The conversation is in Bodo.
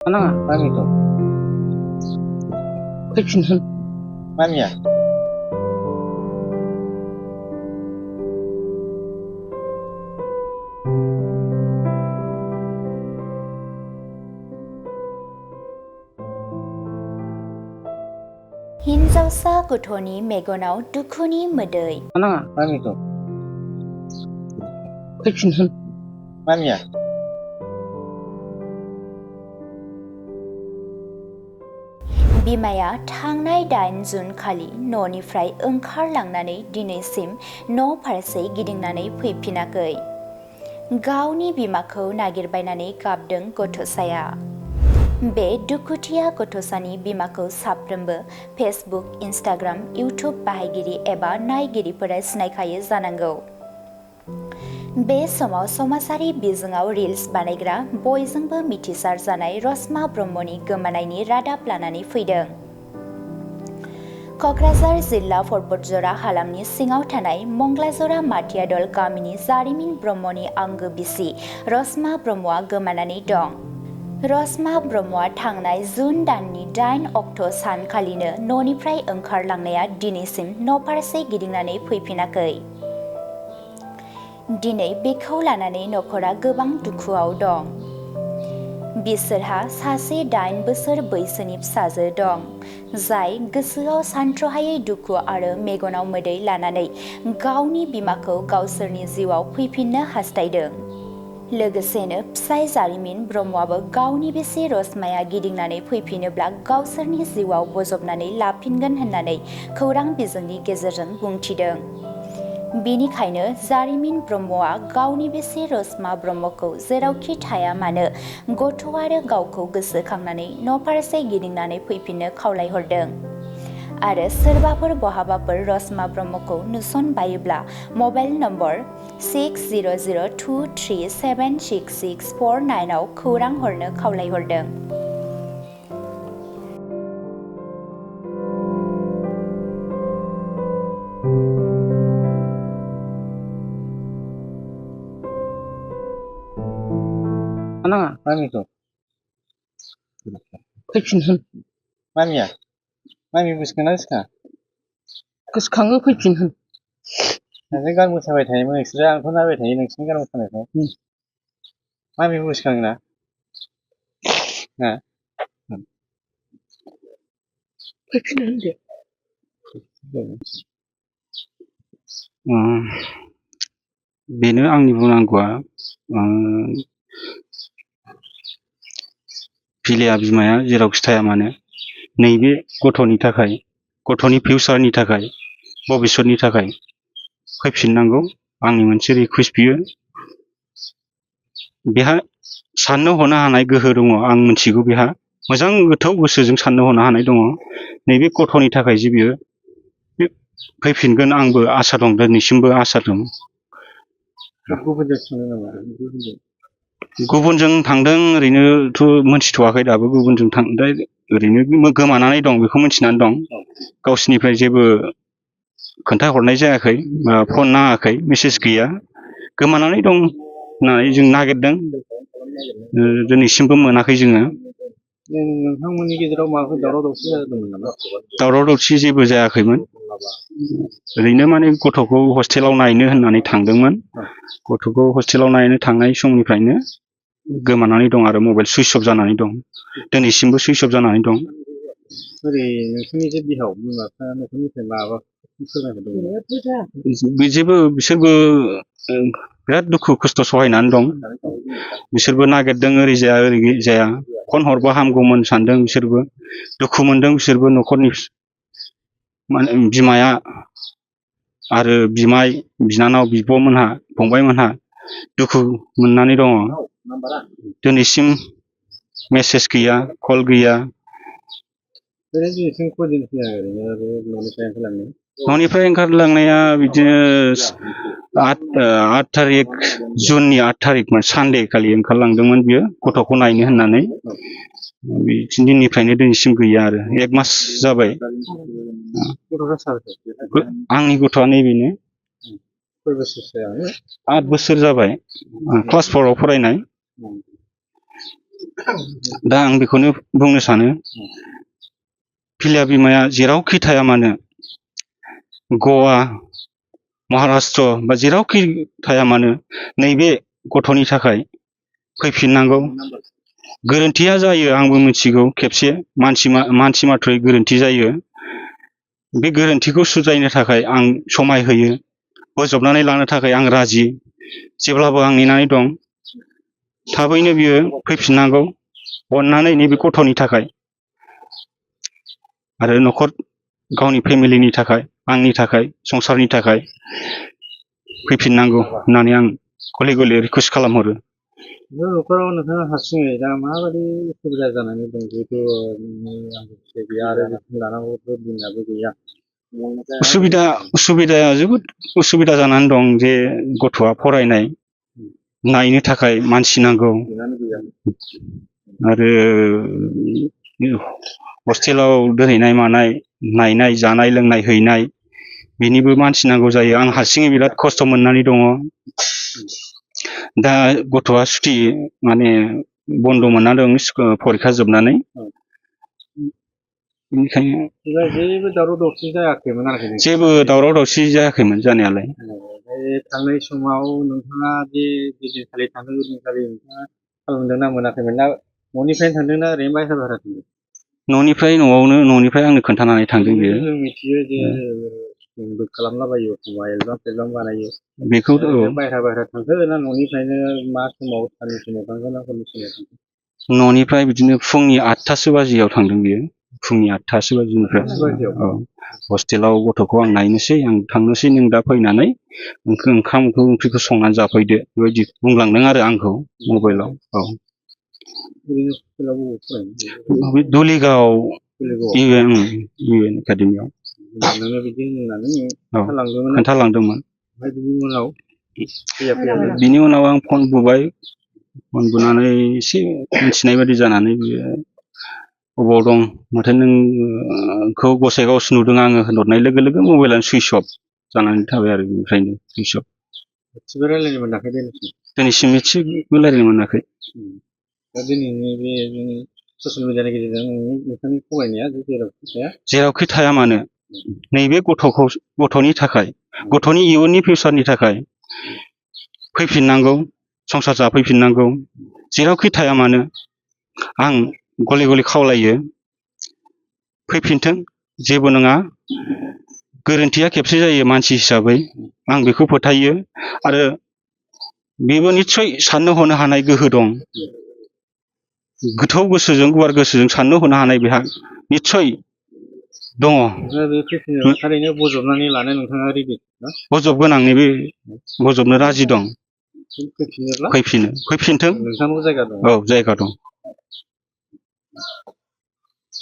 Anang Mami to. fifteen Mami ya. हिनजावसा गथ'नि मेगनाव दुखुनि मोदै Anang Mami to. fifteen Mami ya. बिमाया थांनाय 8 जुन खालि न'निफ्राय ओंखारलांनानै दिनैसिम न' फारसे गिदिंनानै फैफिनाखै। गावनि बिमाखौ नागिरबायनानै गाबदों गथ'साया। बे दुखुथिया गथ'सानि बिमाखौ साफ्रोमबो फेसबुक, इन्स्टाग्राम, इउटुब बाहायगिरि एबा नायगिरिफोरा सिनायखायो जानांगौ। बे समाव समाजारि बिजोङाव रिल्स बानायग्रा बयजोंबो मिथिसार जानाय रसमा ब्रह्मनि गोमानायनि रादाब लानानै फैदों। क'क्राझार जिल्ला पर्बतजरा हालामनि सिङाव थानाय मंगलाजरा माथियादल गामिनि जारिमिन ब्रह्मनि आंगो बिसि रसमा ब्रह्मआ गोमानानै दं। रसमा ब्रह्मआ थांनाय जुन दाननि 8 अक्ट' सानखालिनो न'निफ्राय ओंखारलांनाया दिनैसिम न'फारसे गिदिंनानै फैफिनाखै। दिनै बेखौ लानानै नखरा गोबां दुखुआव दं। बिसोरहा सासे 8 बोसोर बैसोनि फिसाजो दं, जाय गोसोआव सानथ्र'हायै दुखु आरो मेगनाव मोदै लानानै गावनि बिमाखौ गावसोरनि जिउआव फैफिननो हास्थायदों। लोगोसेनो फिसाय जारिमिन ब्रह्मआबो गावनि बिसि रसमाया गिदिंनानै फैफिनोब्ला गावसोरनि जिउआव बजबनानै लाफिनगोन होननानै खौरां बिजोंनि गेजेरजों बुंथिदों। बेनिखायनो जारिमिन ब्रह्मआ गावनि बिसि रसमा ब्रह्मखौ जेरावखि थाया मानो गथ' आरो गावखौ गोसोखांनानै न'फारसे गिदिंनानै फैफिननो खावलायहरदों। आरो सोरबाफोर बहाबाफोर रसमा ब्रह्मखौ नुसनबायोब्ला मबाइल नम्बर 6002376649 आव खौरां हरनो खावलायहरदों। Anang Mami to. fifteen Mami ya. Mami गोसोखांना गोसोखाङा? गोसोखाङो फैफिन नोंसोर गान मोसाबाय थायोमोन नोंसोरो, आंथ' नायबाय थायो नोंसोरनि गान मोसानायखौ। मामि गोसोखाङो ना? ना? फैफिन होनदो। बेनो आंनि बुंनांगौआ। फिलिया बिमाया जेरावखि थाया मानो नैबे गथ'नि थाखाय, गथ'नि फिउचारनि थाखाय, भबिष्यतनि थाखाय फैफिननांगौ। आंनि मोनसे रिकुवेस्ट बियो। बेहा साननो हनो हानाय गोहो दङ, आं मिथिगौ। बेहा मोजां गोथौ गोसोजों साननो हनो हानाय दङ। नैबे गथ'नि थाखाय जे बियो फैफिनगोन, आंबो आसा दं, दिनैसिमबो आसा दं। गुबुनजों थांदों नामा? गुबुनजों थांदों ओरैनोथ' मोनथिथ'वाखै दाबो। गुबुनजों थांदों ओरैनो गोमानानै दं, बेखौ मिथिनानै दं। गावसिनिफ्राय जेबो खोन्थाहरनाय जायाखै, फन नाङाखै, मेसेज गैया, गोमानानै दं होननानै जों नागिरदों, दिनैसिमबो मोनाखै जोङो। नोंथांमोननि गेजेराव माबाफोर दावराव दावसि जादोंमोन नामा? दावराव दावसि जेबो जायाखैमोन। ओरैनो माने गथ'खौ हस्टेलाव नायनो होननानै थांदोंमोन। गथ'खौ हस्टेलाव नायनो थांनाय समनिफ्रायनो गोमानानै दं आरो मबाइल सुइच अफ जानानै दं, दिनैसिमबो सुइच अफ जानानै दं। ओरै नोंसोरनि जे बिहाव बिमा बिफाया न'खरनिफ्राय माबा फोरमायहरदोंमोन? जेबो, बिसोरबो बिराद दुखु खस्थ' सहायनानै दं। बिसोरबो नागिरदों, ओरै जाया ओरै जाया, फन हरबा हामगौमोन सानदों बिसोरबो। दुखु मोनदों बिसोरबो, न'खरनि माने बिमाया आरो बिमाय, बिनानाव, बिब'मोनहा, फंबायमोनहा दुखु मोननानै दङ। दिनैसिम मेसेज गैया, कल गैया। ओरैनो दिनैसिम खयदिन फैया ओरैनो न'निफ्राय ओंखारलांनो? न'निफ्राय ओंखारलांनाया बिदिनो 8 थारिख, जुननि 8 थारिखमोन, सानडे खालि ओंखारलांदोंमोन बियो गथ'खौ नायनो होननानै। बे दिननिफ्रायनो दिनैसिम गैया आरो 1 मास जाबाय। आंनि गथ'आ नैबेनो। खय बोसोरसो? 8 बोसोर जाबाय, क्लास 4 आव फरायनाय। दा आं बेखौनो बुंनो सानो फिलिया बिमाया जेरावखि थाया मानो गवा महाराष्ट्र बा जेरावखि थाया मानो नैबे गथ'नि थाखाय फैफिननांगौ गोरोन्थिया जायो आंबो मिथिगौ खेबसे मानसि माथ्रयै गोरोन्थि जायो बे गोरोन्थिखौ सुद्रायनो थाखाय आं समाय होयो बोजबनानै लानो थाखाय आं राजि जेब्लाबो आं नेनानै दं थाबैनो बियो फैफिननांगौ अननानै नैबे गथ'नि थाखाय आरो न'खर गावनि फेमिलिनि थाखाय आंनि थाखाय संसारनि थाखाय फैफिननांगौ होननानै आं गले गले रिकुवेस्ट खालामहरो बे न'खराव नोंथाङा हारसिङै दा माबायदि उसुबिदा जानानै दं जिहेतु आंबो गैया आरो जोथोन लानांगौथ' दिनाबो गैया उसुबिदाया जोबोद उसुबिदा जानानै दं जे गथ'आ फरायनाय नायनो थाखाय मानसि नांगौ आरो हस्टेलाव दोनहैनाय मानाय नायनाय जानाय लोंनाय हैनाय बेनिबो मानसि नांगौ जायो आं हारसिङै बिराद खस्थ' मोननानै दङ दा गथ'आ सुथि माने बन्द' मोनना दं फरिखा जोबनानै बेनिखायनो जेबो दावराव दावसि जायाखैमोन आरोखि जेबो दावराव दावसि जायाखैमोन जानायालाय थांनाय समाव नोंथाङा जे दिनखालि थांदों ओइदिनखालि नोंथाङा खालामदों ना मोनाखैमोन ना न'निफ्रायनो थांदों ना ओरैनो बायह्रा थांदों न'निफ्राय आंनो खोन्थानानै थांदों बियो जों मिथियो जे जोंबो खालामलाबायो एखमबा एलबाम बानायो बेखौ बायह्रा थांखो ना न'निफ्रायनो मा समाव साननि समाव थांखो ना हरनि समाव थांखो न'निफ्राय बिदिनो फुंनि 8थासो बाजियाव थांदों बियो फुंनि 8थासो बाजिनिफ्राय औ हस्टेलाव गथ'खौ आं नायनोसै आं थांनोसै नों दा फैनानै ओंखामखौ ओंख्रिखौ संनानै जाफैदो बेबायदि बुंलांदों आरो आंखौ मबाइलाव औ ओरैनो हस्टेलाव बबाव फरायनो दुलिगाव इउ एन एकाडेमियाव नोङो बिदि होननानै खोन्थालांदोंमोन ओमफ्राय बिनि उनाव बिनि उनाव आं फन बुबाय फन बुनानै एसे मिथिनाय बायदि जानानै बियो अबाव दं माथो नोंखौ गसाइगावसो नुदों आङो होनहरनाय लोगो लोगो मबाइलानो सुइस अफ जानानै थाबाय आरो बेनिफ्रायनो सुइस अफ एसेबो रायज्लायनो मोनाखै दिनैसिम एसेबो रायज्लायनो मोनाखै दा दिनैनि बे जोंनि ससियेल मिडियानि गेजेरजों नोंथांनि फरायनाया जेरावखि थाया मानो नैबे गथ'नि थाखाय गथ'नि इयुननि फिउचारनि थाखाय फैफिननांगौ संसार जाफैफिननांगौ जेरावखि थाया मानो आं गले गले खावलायो फैफिनथों जेबो नङा गोरोन्थिया खेबसे जायो मानसि हिसाबै आं बेखौ फोथायो आरो बेबो निस्सय साननो हनो हानाय गोहो दं गोथौ गोसोजों गुवार गोसोजों साननो हनो हानाय बेहा निस्सय दङ थारैनो बजबनानै लानो नोंथाङा रेडि बजबगोन आं नैबे बजबनो राजि दं फैफिनथों नोंथांनाव जायगा दं औ जायगा दं